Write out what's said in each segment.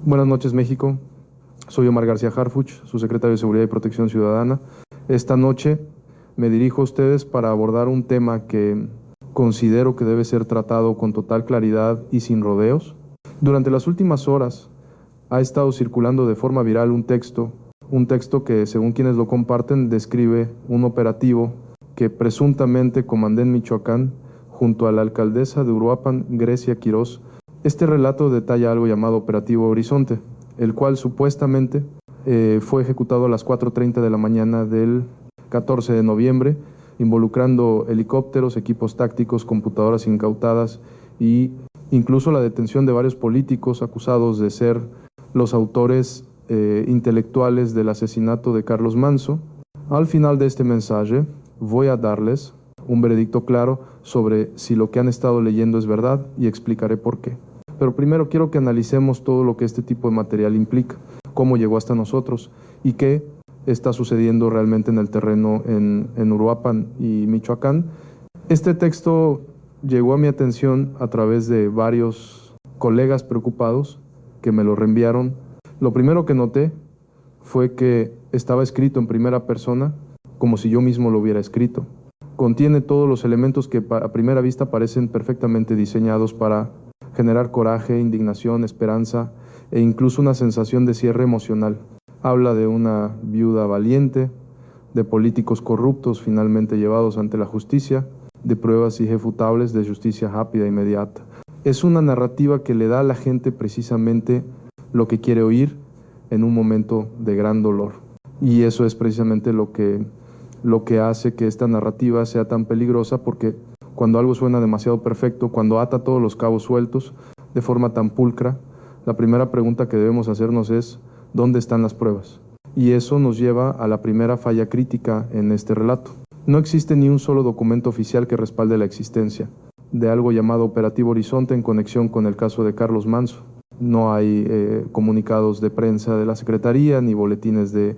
Buenas noches, México. Soy Omar García Harfuch, su secretario de Seguridad y Protección Ciudadana. Esta noche me dirijo a ustedes para abordar un tema que considero que debe ser tratado con total claridad y sin rodeos. Durante las últimas horas ha estado circulando de forma viral un texto que, según quienes lo comparten, describe un operativo que presuntamente comandé en Michoacán junto a la alcaldesa de Uruapan, Grecia Quirós. Este relato detalla algo llamado Operativo Horizonte, el cual supuestamente fue ejecutado a las 4:30 de la mañana del 14 de noviembre, involucrando helicópteros, equipos tácticos, computadoras incautadas y incluso la detención de varios políticos acusados de ser los autores intelectuales del asesinato de Carlos Manso. Al final de este mensaje voy a darles un veredicto claro sobre si lo que han estado leyendo es verdad y explicaré por qué. Pero primero quiero que analicemos todo lo que este tipo de material implica, cómo llegó hasta nosotros y qué está sucediendo realmente en el terreno en Uruapan y Michoacán. Este texto llegó a mi atención a través de varios colegas preocupados que me lo reenviaron. Lo primero que noté fue que estaba escrito en primera persona, como si yo mismo lo hubiera escrito. Contiene todos los elementos que a primera vista parecen perfectamente diseñados para generar coraje, indignación, esperanza e incluso una sensación de cierre emocional. Habla de una viuda valiente, de políticos corruptos finalmente llevados ante la justicia, de pruebas irrefutables de justicia rápida e inmediata. Es una narrativa que le da a la gente precisamente lo que quiere oír en un momento de gran dolor. Y eso es precisamente lo que hace que esta narrativa sea tan peligrosa, porque cuando algo suena demasiado perfecto, cuando ata todos los cabos sueltos de forma tan pulcra, la primera pregunta que debemos hacernos es ¿dónde están las pruebas? Y eso nos lleva a la primera falla crítica en este relato. No existe ni un solo documento oficial que respalde la existencia de algo llamado Operativo Horizonte en conexión con el caso de Carlos Manso. No hay comunicados de prensa de la Secretaría ni boletines de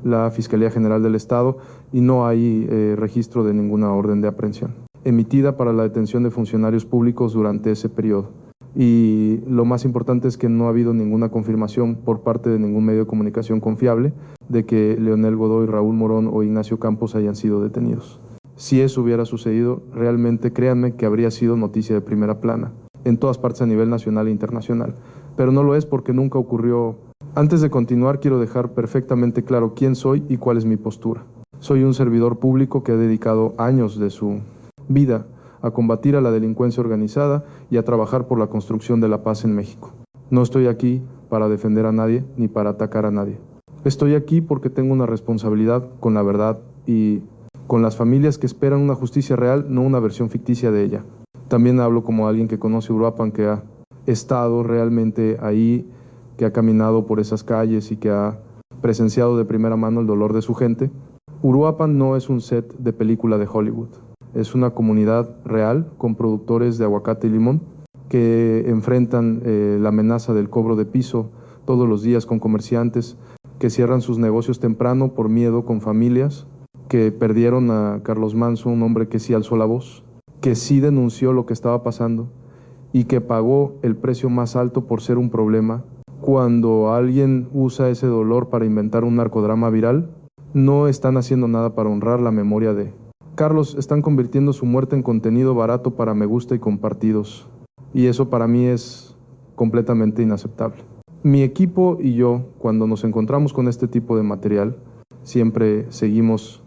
la Fiscalía General del Estado y no hay registro de ninguna orden de aprehensión emitida para la detención de funcionarios públicos durante ese periodo. Y lo más importante es que no ha habido ninguna confirmación por parte de ningún medio de comunicación confiable de que Leonel Godoy, Raúl Morón o Ignacio Campos hayan sido detenidos. Si eso hubiera sucedido, realmente créanme que habría sido noticia de primera plana, en todas partes a nivel nacional e internacional. Pero no lo es porque nunca ocurrió. Antes de continuar, quiero dejar perfectamente claro quién soy y cuál es mi postura. Soy un servidor público que ha dedicado años de su vida a combatir a la delincuencia organizada y a trabajar por la construcción de la paz en México. No estoy aquí para defender a nadie ni para atacar a nadie. Estoy aquí porque tengo una responsabilidad con la verdad y con las familias que esperan una justicia real, no una versión ficticia de ella. También hablo como alguien que conoce Uruapan, que ha estado realmente ahí, que ha caminado por esas calles y que ha presenciado de primera mano el dolor de su gente. Uruapan no es un set de película de Hollywood. Es una comunidad real con productores de aguacate y limón que enfrentan la amenaza del cobro de piso todos los días, con comerciantes que cierran sus negocios temprano por miedo, con familias que perdieron a Carlos Manso, un hombre que sí alzó la voz, que sí denunció lo que estaba pasando y que pagó el precio más alto por ser un problema. Cuando alguien usa ese dolor para inventar un narcodrama viral, no están haciendo nada para honrar la memoria de Carlos. Están convirtiendo su muerte en contenido barato para me gusta y compartidos. Y eso para mí es completamente inaceptable. Mi equipo y yo, cuando nos encontramos con este tipo de material, siempre seguimos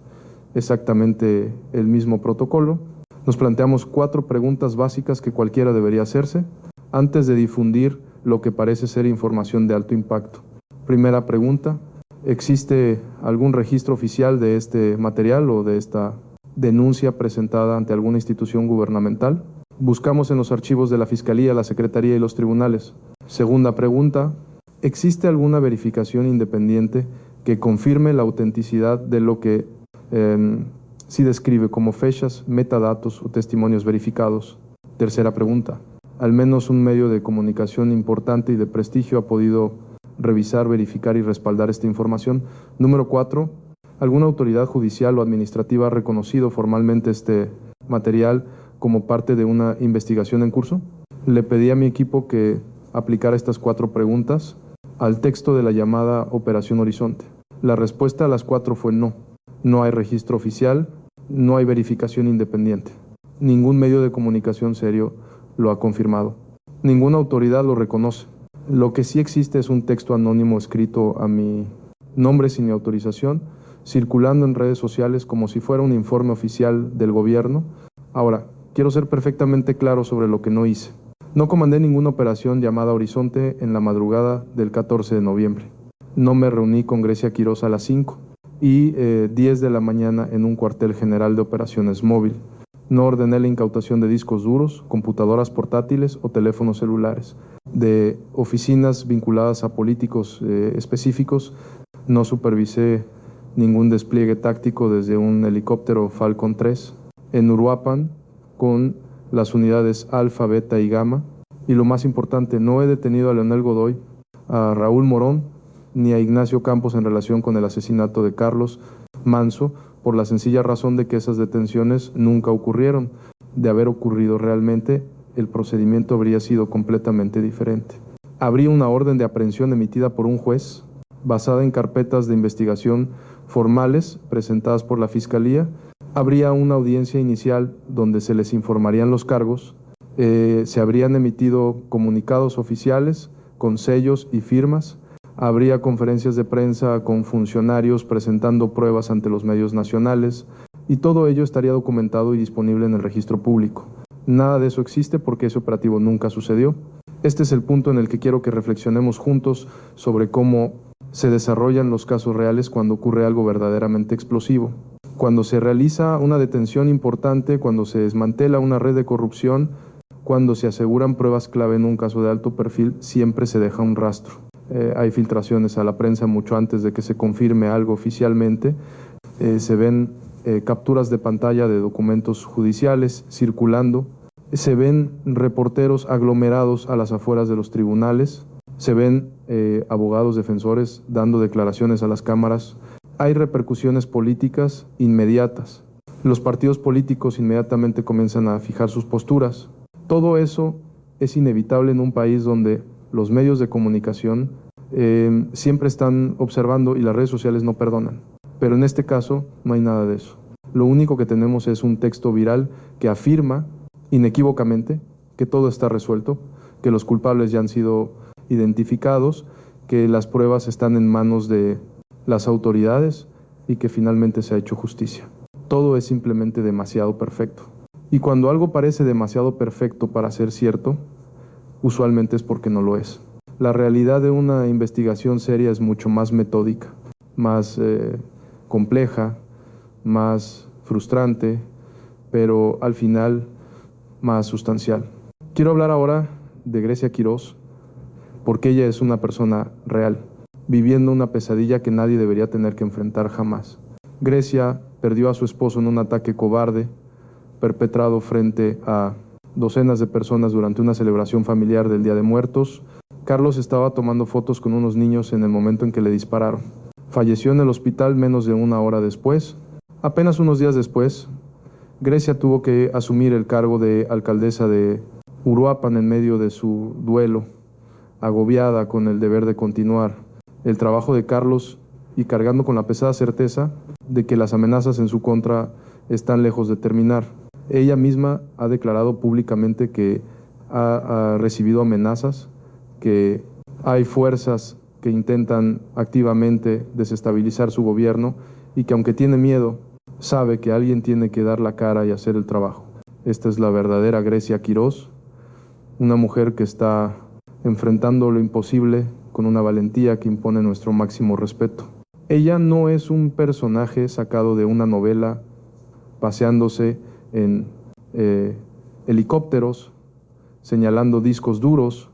exactamente el mismo protocolo. Nos planteamos 4 preguntas básicas que cualquiera debería hacerse antes de difundir lo que parece ser información de alto impacto. Primera pregunta: ¿existe algún registro oficial de este material o de esta denuncia presentada ante alguna institución gubernamental? Buscamos en los archivos de la Fiscalía, la Secretaría y los tribunales. Segunda pregunta: ¿existe alguna verificación independiente que confirme la autenticidad de lo que sí describe como fechas, metadatos o testimonios verificados? Tercera pregunta: ¿al menos un medio de comunicación importante y de prestigio ha podido revisar, verificar y respaldar esta información? Número 4, ¿alguna autoridad judicial o administrativa ha reconocido formalmente este material como parte de una investigación en curso? Le pedí a mi equipo que aplicara estas 4 preguntas al texto de la llamada Operación Horizonte. La respuesta a las 4 fue no. No hay registro oficial, no hay verificación independiente. Ningún medio de comunicación serio lo ha confirmado. Ninguna autoridad lo reconoce. Lo que sí existe es un texto anónimo escrito a mi nombre sin mi autorización, circulando en redes sociales como si fuera un informe oficial del gobierno. Ahora, quiero ser perfectamente claro sobre lo que no hice. No comandé ninguna operación llamada Horizonte en la madrugada del 14 de noviembre. No me reuní con Grecia Quirós a las 5 y 10 de la mañana en un cuartel general de operaciones móvil. No ordené la incautación de discos duros, computadoras portátiles o teléfonos celulares. De oficinas vinculadas a políticos específicos, no supervisé ningún despliegue táctico desde un helicóptero Falcon 3 en Uruapan con las unidades Alfa, Beta y Gamma. Y lo más importante, no he detenido a Leonel Godoy, a Raúl Morón, ni a Ignacio Campos en relación con el asesinato de Carlos Manso, por la sencilla razón de que esas detenciones nunca ocurrieron. De haber ocurrido realmente, el procedimiento habría sido completamente diferente. Habría una orden de aprehensión emitida por un juez, basada en carpetas de investigación formales presentadas por la Fiscalía. Habría una audiencia inicial donde se les informarían los cargos, se habrían emitido comunicados oficiales con sellos y firmas, habría conferencias de prensa con funcionarios presentando pruebas ante los medios nacionales y todo ello estaría documentado y disponible en el registro público. Nada de eso existe porque ese operativo nunca sucedió. Este es el punto en el que quiero que reflexionemos juntos sobre cómo se desarrollan los casos reales cuando ocurre algo verdaderamente explosivo. Cuando se realiza una detención importante, cuando se desmantela una red de corrupción, cuando se aseguran pruebas clave en un caso de alto perfil, siempre se deja un rastro. Hay filtraciones a la prensa mucho antes de que se confirme algo oficialmente. Se ven capturas de pantalla de documentos judiciales circulando. Se ven reporteros aglomerados a las afueras de los tribunales. Se ven abogados defensores dando declaraciones a las cámaras. Hay repercusiones políticas inmediatas. Los partidos políticos inmediatamente comienzan a fijar sus posturas. Todo eso es inevitable en un país donde los medios de comunicación siempre están observando y las redes sociales no perdonan. Pero en este caso no hay nada de eso. Lo único que tenemos es un texto viral que afirma inequívocamente que todo está resuelto, que los culpables ya han sido identificados, que las pruebas están en manos de las autoridades y que finalmente se ha hecho justicia. Todo es simplemente demasiado perfecto. Y cuando algo parece demasiado perfecto para ser cierto, usualmente es porque no lo es. La realidad de una investigación seria es mucho más metódica, más compleja, más frustrante, pero al final más sustancial. Quiero hablar ahora de Grecia Quirós, porque ella es una persona real, viviendo una pesadilla que nadie debería tener que enfrentar jamás. Grecia perdió a su esposo en un ataque cobarde, perpetrado frente a docenas de personas durante una celebración familiar del Día de Muertos. Carlos estaba tomando fotos con unos niños en el momento en que le dispararon. Falleció en el hospital menos de una hora después. Apenas unos días después, Grecia tuvo que asumir el cargo de alcaldesa de Uruapan en medio de su duelo, agobiada con el deber de continuar el trabajo de Carlos y cargando con la pesada certeza de que las amenazas en su contra están lejos de terminar. Ella misma ha declarado públicamente que ha recibido amenazas, que hay fuerzas que intentan activamente desestabilizar su gobierno y que aunque tiene miedo, sabe que alguien tiene que dar la cara y hacer el trabajo. Esta es la verdadera Grecia Quirós, una mujer que está enfrentando lo imposible con una valentía que impone nuestro máximo respeto. Ella no es un personaje sacado de una novela paseándose en helicópteros, señalando discos duros,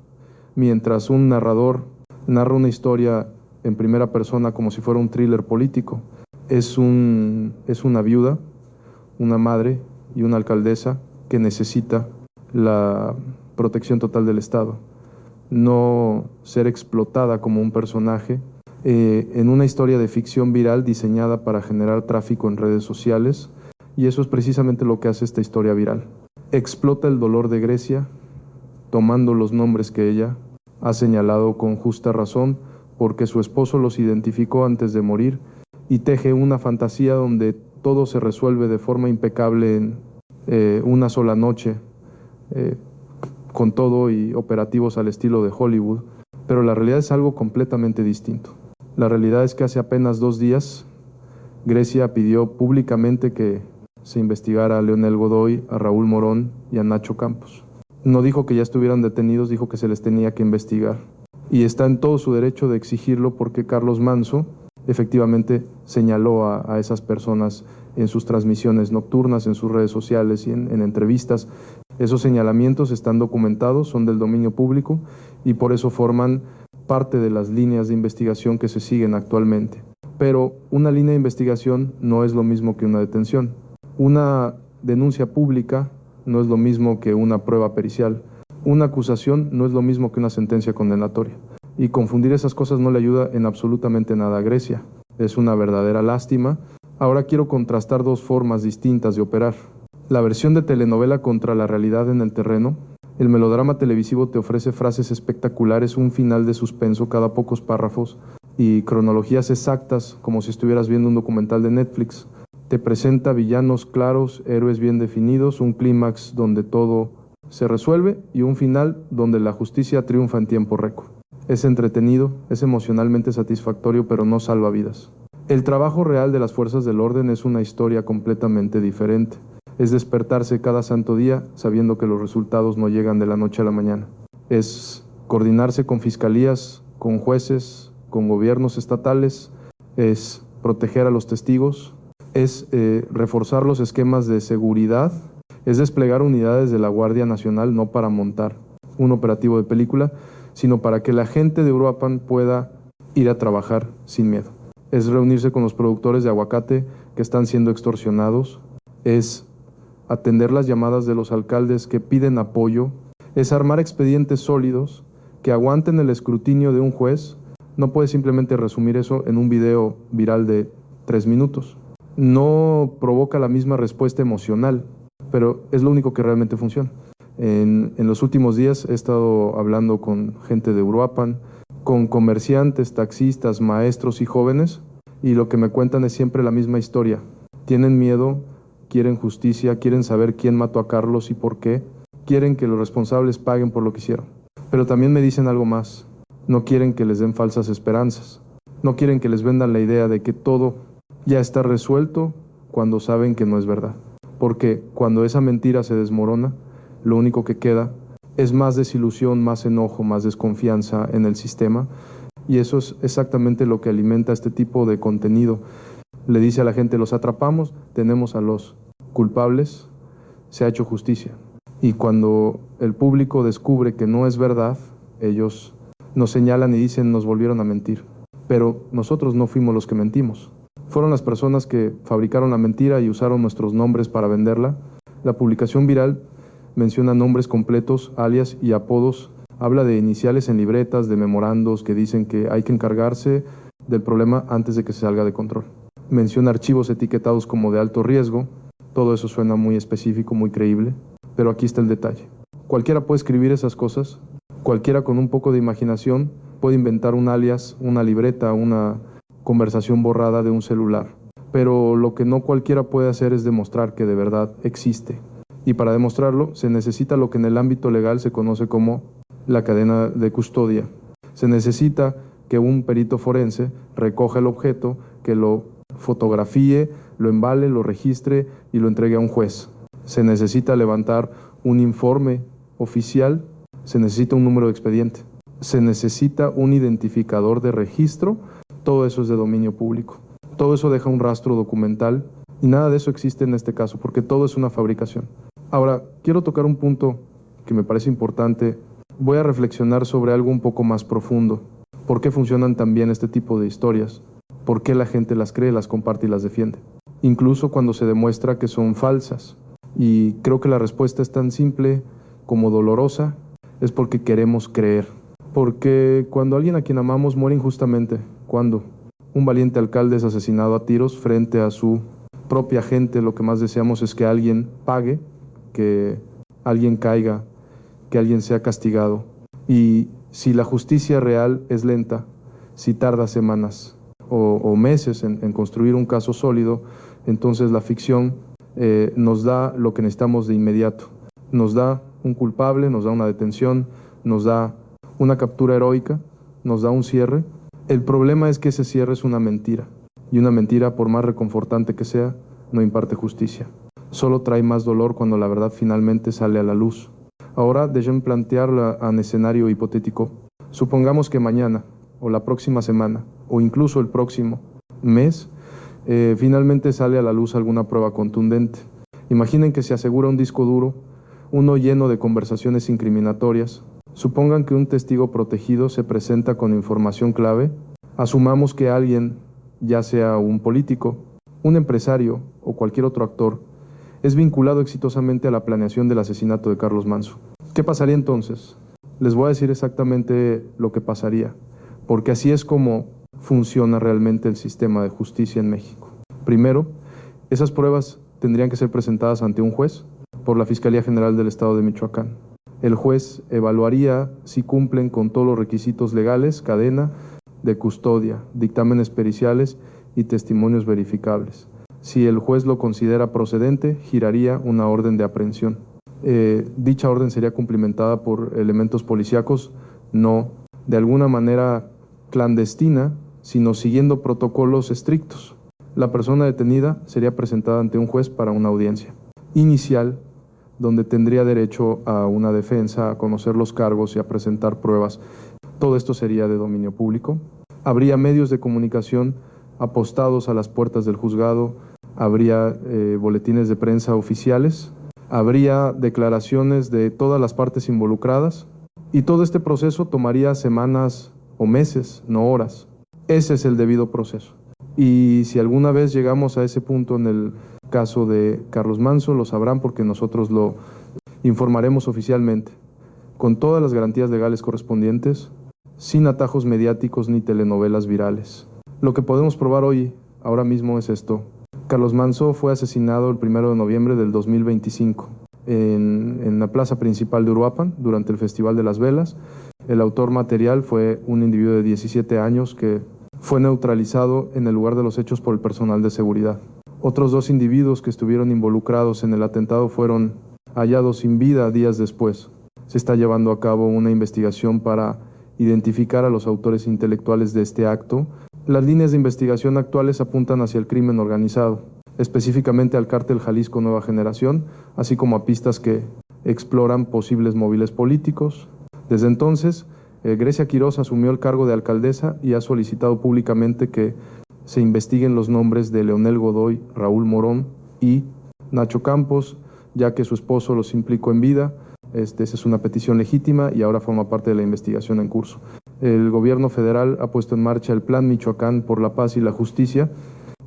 mientras un narrador narra una historia en primera persona como si fuera un thriller político. Es una viuda, una madre y una alcaldesa que necesita la protección total del Estado. No ser explotada como un personaje en una historia de ficción viral diseñada para generar tráfico en redes sociales, y eso es precisamente lo que hace esta historia viral. Explota el dolor de Grecia, tomando los nombres que ella ha señalado con justa razón porque su esposo los identificó antes de morir y teje una fantasía donde todo se resuelve de forma impecable en una sola noche, con todo y operativos al estilo de Hollywood, pero la realidad es algo completamente distinto. La realidad es que hace apenas 2 días Grecia pidió públicamente que se investigara a Leonel Godoy, a Raúl Morón y a Nacho Campos. No dijo que ya estuvieran detenidos, dijo que se les tenía que investigar. Y está en todo su derecho de exigirlo porque Carlos Manso efectivamente señaló a esas personas en sus transmisiones nocturnas, en sus redes sociales y en entrevistas. Esos señalamientos están documentados, son del dominio público y por eso forman parte de las líneas de investigación que se siguen actualmente. Pero una línea de investigación no es lo mismo que una detención. Una denuncia pública no es lo mismo que una prueba pericial. Una acusación no es lo mismo que una sentencia condenatoria. Y confundir esas cosas no le ayuda en absolutamente nada a Grecia. Es una verdadera lástima. Ahora quiero contrastar 2 formas distintas de operar. La versión de telenovela contra la realidad en el terreno. El melodrama televisivo te ofrece frases espectaculares, un final de suspenso cada pocos párrafos y cronologías exactas como si estuvieras viendo un documental de Netflix. Te presenta villanos claros, héroes bien definidos, un clímax donde todo se resuelve y un final donde la justicia triunfa en tiempo récord. Es entretenido, es emocionalmente satisfactorio, pero no salva vidas. El trabajo real de las fuerzas del orden es una historia completamente diferente. Es despertarse cada santo día sabiendo que los resultados no llegan de la noche a la mañana. Es coordinarse con fiscalías, con jueces, con gobiernos estatales, es proteger a los testigos, es reforzar los esquemas de seguridad, es desplegar unidades de la Guardia Nacional no para montar un operativo de película, sino para que la gente de Uruapan pueda ir a trabajar sin miedo. Es reunirse con los productores de aguacate que están siendo extorsionados, es atender las llamadas de los alcaldes que piden apoyo, es armar expedientes sólidos que aguanten el escrutinio de un juez. No puedes simplemente resumir eso en un video viral de 3 minutos. No provoca la misma respuesta emocional, pero es lo único que realmente funciona. En los últimos días he estado hablando con gente de Uruapan, con comerciantes, taxistas, maestros y jóvenes, y lo que me cuentan es siempre la misma historia. Tienen miedo, quieren justicia, quieren saber quién mató a Carlos y por qué, quieren que los responsables paguen por lo que hicieron. Pero también me dicen algo más, no quieren que les den falsas esperanzas, no quieren que les vendan la idea de que todo ya está resuelto cuando saben que no es verdad. Porque cuando esa mentira se desmorona, lo único que queda es más desilusión, más enojo, más desconfianza en el sistema, y eso es exactamente lo que alimenta este tipo de contenido. Le dice a la gente, los atrapamos, tenemos a los culpables, se ha hecho justicia. Y cuando el público descubre que no es verdad, ellos nos señalan y dicen, nos volvieron a mentir. Pero nosotros no fuimos los que mentimos. Fueron las personas que fabricaron la mentira y usaron nuestros nombres para venderla. La publicación viral menciona nombres completos, alias y apodos. Habla de iniciales en libretas, de memorandos que dicen que hay que encargarse del problema antes de que se salga de control. Menciona archivos etiquetados como de alto riesgo. Todo eso suena muy específico, muy creíble. Pero aquí está el detalle. Cualquiera puede escribir esas cosas. Cualquiera con un poco de imaginación puede inventar un alias, una libreta, una conversación borrada de un celular. Pero lo que no cualquiera puede hacer es demostrar que de verdad existe. Y para demostrarlo se necesita lo que en el ámbito legal se conoce como la cadena de custodia. Se necesita que un perito forense recoja el objeto, que lo fotografíe, lo embale, lo registre y lo entregue a un juez. Se necesita levantar un informe oficial, se necesita un número de expediente, se necesita un identificador de registro. Todo eso es de dominio público. Todo eso deja un rastro documental y nada de eso existe en este caso porque todo es una fabricación. Ahora, quiero tocar un punto que me parece importante. Voy a reflexionar sobre algo un poco más profundo. ¿Por qué funcionan tan bien este tipo de historias? ¿Por qué la gente las cree, las comparte y las defiende? Incluso cuando se demuestra que son falsas. Y creo que la respuesta es tan simple como dolorosa, es porque queremos creer. Porque cuando alguien a quien amamos muere injustamente, cuando un valiente alcalde es asesinado a tiros frente a su propia gente, lo que más deseamos es que alguien pague, que alguien caiga, que alguien sea castigado. Y Si la justicia real es lenta, si tarda semanas o meses en construir un caso sólido, entonces la ficción nos da lo que necesitamos de inmediato. Nos da un culpable, nos da una detención, nos da una captura heroica, nos da un cierre. El problema es que ese cierre es una mentira, y una mentira, por más reconfortante que sea, no imparte justicia. Solo trae más dolor cuando la verdad finalmente sale a la luz. Ahora déjenme plantearla en escenario hipotético. Supongamos que mañana, o la próxima semana, o incluso el próximo mes, finalmente sale a la luz alguna prueba contundente. Imaginen que se asegura un disco duro, uno lleno de conversaciones incriminatorias. Supongan que un testigo protegido se presenta con información clave. Asumamos que alguien, ya sea un político, un empresario o cualquier otro actor, es vinculado exitosamente a la planeación del asesinato de Carlos Manso. ¿Qué pasaría entonces? Les voy a decir exactamente lo que pasaría, porque así es como funciona realmente el sistema de justicia en México. Primero, esas pruebas tendrían que ser presentadas ante un juez por la Fiscalía General del Estado de Michoacán. El juez evaluaría si cumplen con todos los requisitos legales, cadena de custodia, dictámenes periciales y testimonios verificables. Si el juez lo considera procedente, giraría una orden de aprehensión. Dicha orden sería cumplimentada por elementos policíacos, no de alguna manera clandestina, sino siguiendo protocolos estrictos. La persona detenida sería presentada ante un juez para una audiencia inicial, donde tendría derecho a una defensa, a conocer los cargos y a presentar pruebas. Todo esto sería de dominio público. Habría medios de comunicación apostados a las puertas del juzgado, habría boletines de prensa oficiales, habría declaraciones de todas las partes involucradas, y todo este proceso tomaría semanas o meses, no horas. Ese es el debido proceso. Y si alguna vez llegamos a ese punto en el caso de Carlos Manso, lo sabrán porque nosotros lo informaremos oficialmente, con todas las garantías legales correspondientes, sin atajos mediáticos ni telenovelas virales. Lo que podemos probar hoy, ahora mismo, es esto. Carlos Manso fue asesinado el 1 de noviembre del 2025 en la plaza principal de Uruapan durante el Festival de las Velas. El autor material fue un individuo de 17 años que fue neutralizado en el lugar de los hechos por el personal de seguridad. Otros 2 individuos que estuvieron involucrados en el atentado fueron hallados sin vida días después. Se está llevando a cabo una investigación para identificar a los autores intelectuales de este acto. Las líneas de investigación actuales apuntan hacia el crimen organizado, específicamente al cártel Jalisco Nueva Generación, así como a pistas que exploran posibles móviles políticos. Desde entonces, Grecia Quirós asumió el cargo de alcaldesa y ha solicitado públicamente que se investiguen los nombres de Leonel Godoy, Raúl Morón y Nacho Campos, ya que su esposo los implicó en vida. Esa es una petición legítima y ahora forma parte de la investigación en curso. El gobierno federal ha puesto en marcha el Plan Michoacán por la Paz y la Justicia,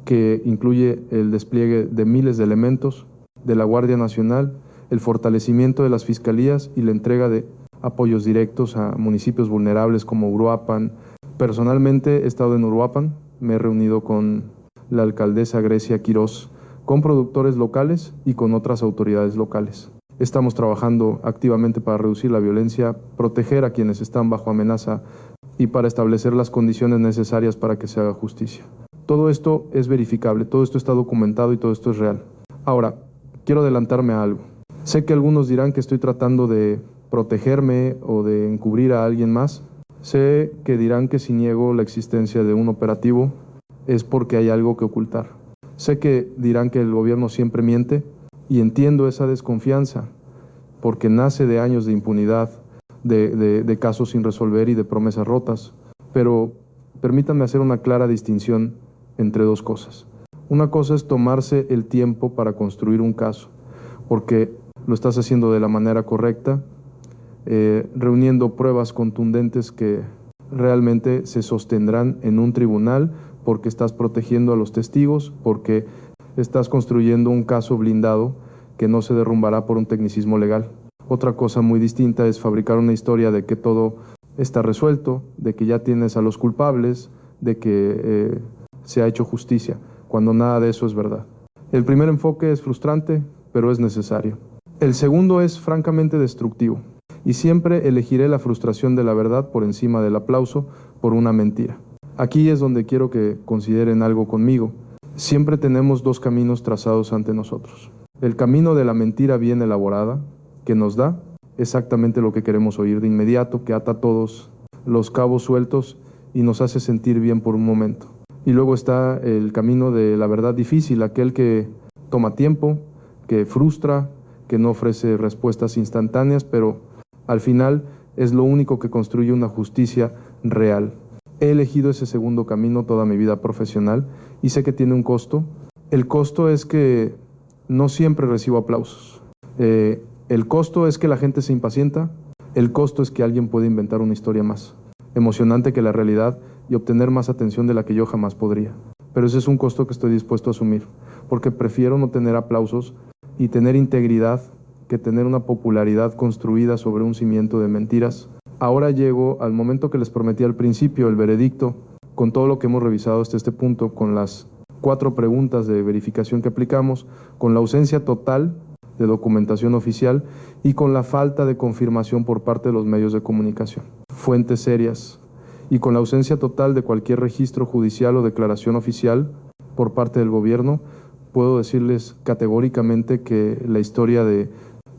que incluye el despliegue de miles de elementos de la Guardia Nacional, el fortalecimiento de las fiscalías y la entrega de apoyos directos a municipios vulnerables como Uruapan. Personalmente he estado en Uruapan, me he reunido con la alcaldesa Grecia Quirós, con productores locales y con otras autoridades locales. Estamos trabajando activamente para reducir la violencia, proteger a quienes están bajo amenaza y para establecer las condiciones necesarias para que se haga justicia. Todo esto es verificable, todo esto está documentado y todo esto es real. Ahora, quiero adelantarme a algo. Sé que algunos dirán que estoy tratando de protegerme o de encubrir a alguien más. Sé que dirán que si niego la existencia de un operativo es porque hay algo que ocultar. Sé que dirán que el gobierno siempre miente y entiendo esa desconfianza porque nace de años de impunidad, de casos sin resolver y de promesas rotas. Pero permítanme hacer una clara distinción entre 2 cosas. Una cosa es tomarse el tiempo para construir un caso, porque lo estás haciendo de la manera correcta, reuniendo pruebas contundentes que realmente se sostendrán en un tribunal, porque estás protegiendo a los testigos, porque estás construyendo un caso blindado que no se derrumbará por un tecnicismo legal. Otra cosa muy distinta es fabricar una historia de que todo está resuelto, de que ya tienes a los culpables, de que se ha hecho justicia, cuando nada de eso es verdad. El primer enfoque es frustrante, pero es necesario. El segundo es francamente destructivo. y siempre elegiré la frustración de la verdad por encima del aplauso por una mentira. Aquí es donde quiero que consideren algo conmigo. Siempre tenemos dos caminos trazados ante nosotros. El camino de la mentira bien elaborada, que nos da exactamente lo que queremos oír de inmediato, que ata todos los cabos sueltos y nos hace sentir bien por un momento. Y luego está el camino de la verdad difícil, aquel que toma tiempo, que frustra, que no ofrece respuestas instantáneas, pero al final es lo único que construye una justicia real. He elegido ese segundo camino toda mi vida profesional y sé que tiene un costo. El costo es que no siempre recibo aplausos. El costo es que la gente se impacienta. El costo es que alguien puede inventar una historia más emocionante que la realidad y obtener más atención de la que yo jamás podría. Pero ese es un costo que estoy dispuesto a asumir, porque prefiero no tener aplausos y tener integridad que tener una popularidad construida sobre un cimiento de mentiras. Ahora llego al momento que les prometí al principio, el veredicto, con todo lo que hemos revisado hasta este punto, con las 4 preguntas de verificación que aplicamos, con la ausencia total de documentación oficial y con la falta de confirmación por parte de los medios de comunicación, fuentes serias, y con la ausencia total de cualquier registro judicial o declaración oficial por parte del gobierno, puedo decirles categóricamente que la historia de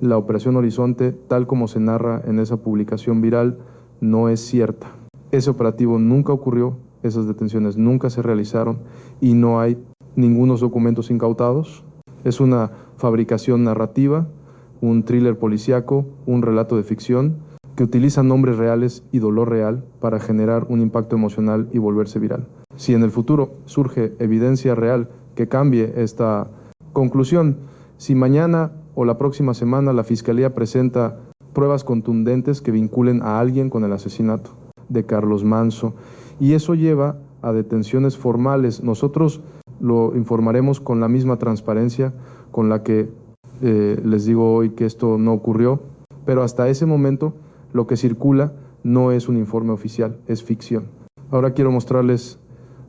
la Operación Horizonte, tal como se narra en esa publicación viral, no es cierta. Ese operativo nunca ocurrió, esas detenciones nunca se realizaron y no hay ningunos documentos incautados. Es una fabricación narrativa, un thriller policíaco, un relato de ficción que utiliza nombres reales y dolor real para generar un impacto emocional y volverse viral. Si en el futuro surge evidencia real que cambie esta conclusión, si mañana o la próxima semana la Fiscalía presenta pruebas contundentes que vinculen a alguien con el asesinato de Carlos Manso, y eso lleva a detenciones formales, nosotros lo informaremos con la misma transparencia con la que les digo hoy que esto no ocurrió, pero hasta ese momento lo que circula no es un informe oficial, es ficción. Ahora quiero mostrarles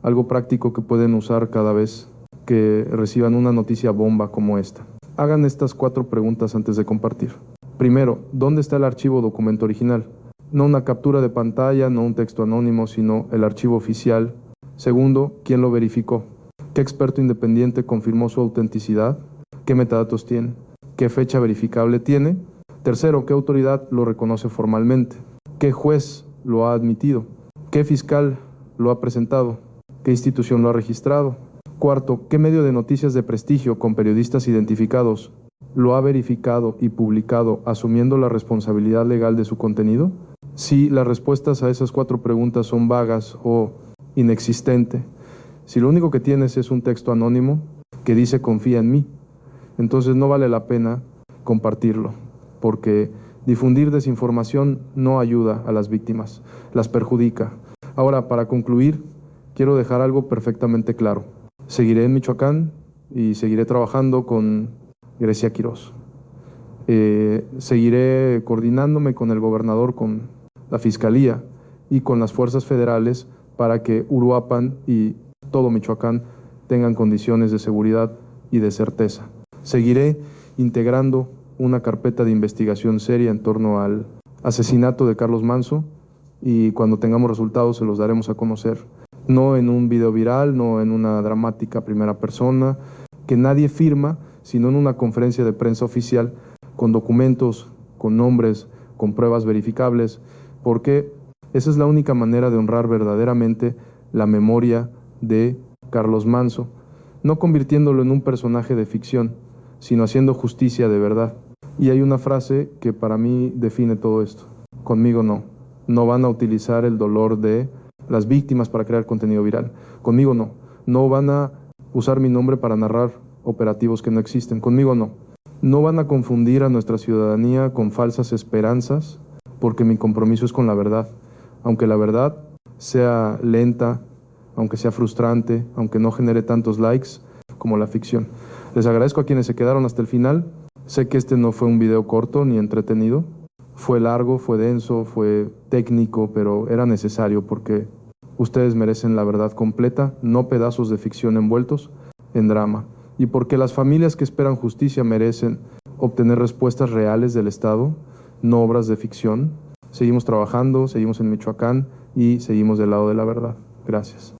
algo práctico que pueden usar cada vez que reciban una noticia bomba como esta. Hagan estas 4 preguntas antes de compartir. Primero, ¿dónde está el archivo documento original? No una captura de pantalla, no un texto anónimo, sino el archivo oficial. Segundo, ¿quién lo verificó? ¿Qué experto independiente confirmó su autenticidad? ¿Qué metadatos tiene? ¿Qué fecha verificable tiene? Tercero, ¿qué autoridad lo reconoce formalmente? ¿Qué juez lo ha admitido? ¿Qué fiscal lo ha presentado? ¿Qué institución lo ha registrado? Cuarto, ¿qué medio de noticias de prestigio con periodistas identificados lo ha verificado y publicado asumiendo la responsabilidad legal de su contenido? Si las respuestas a esas 4 preguntas son vagas o inexistentes, si lo único que tienes es un texto anónimo que dice confía en mí, entonces no vale la pena compartirlo, porque difundir desinformación no ayuda a las víctimas, las perjudica. Ahora, para concluir, quiero dejar algo perfectamente claro. Seguiré en Michoacán y seguiré trabajando con Grecia Quirós. Seguiré coordinándome con el gobernador, con la Fiscalía y con las fuerzas federales para que Uruapan y todo Michoacán tengan condiciones de seguridad y de certeza. Seguiré integrando una carpeta de investigación seria en torno al asesinato de Carlos Manso y cuando tengamos resultados se los daremos a conocer. No en un video viral, no en una dramática primera persona, que nadie firma, sino en una conferencia de prensa oficial con documentos, con nombres, con pruebas verificables, porque esa es la única manera de honrar verdaderamente la memoria de Carlos Manso, no convirtiéndolo en un personaje de ficción, sino haciendo justicia de verdad. Y hay una frase que para mí define todo esto. Conmigo no. No van a utilizar el dolor de las víctimas para crear contenido viral. Conmigo no. No van a usar mi nombre para narrar operativos que no existen. Conmigo no. No van a confundir a nuestra ciudadanía con falsas esperanzas, porque mi compromiso es con la verdad. Aunque la verdad sea lenta, aunque sea frustrante, aunque no genere tantos likes como la ficción. Les agradezco a quienes se quedaron hasta el final. Sé que este no fue un video corto ni entretenido. Fue largo, fue denso, fue técnico, pero era necesario porque ustedes merecen la verdad completa, no pedazos de ficción envueltos en drama. Y porque las familias que esperan justicia merecen obtener respuestas reales del Estado no obras de ficción. Seguimos trabajando, seguimos en Michoacán y seguimos del lado de la verdad. Gracias.